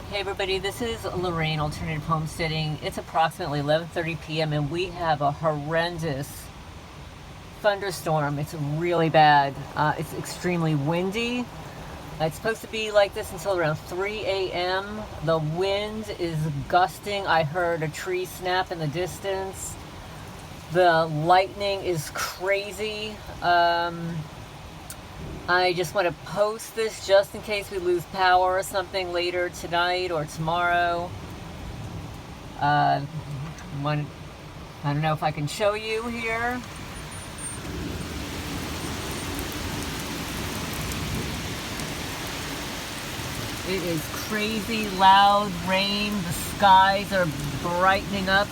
Hey everybody, this is Lorraine, Alternative Homesteading. It's approximately 11:30 p.m. and we have a horrendous thunderstorm. It's really bad. It's extremely windy. It's supposed to be like this until around 3 a.m. The wind is gusting. I heard a tree snap in the distance. The lightning is crazy. I just want to post this just in case we lose power or something later tonight or tomorrow. I don't know if I can show you here. It is crazy loud rain. The skies are brightening up.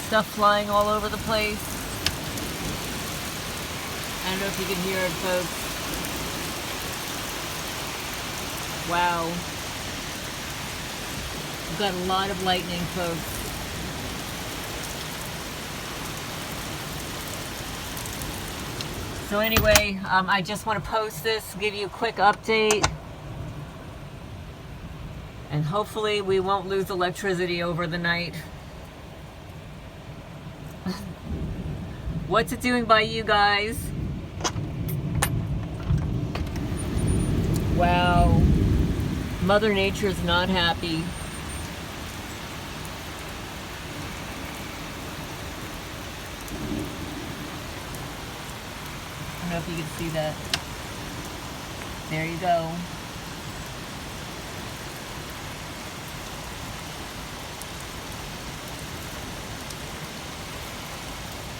Stuff flying all over the place. I don't know if you can hear it, folks. Wow. We've got a lot of lightning, folks. So anyway, I just want to post this, give you a quick update. And hopefully we won't lose electricity over the night. What's it doing by you guys? Wow. Mother Nature's not happy. I don't know if you can see that. There you go.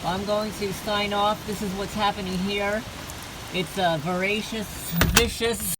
I'm going to sign off. This is what's happening here. It's a voracious, vicious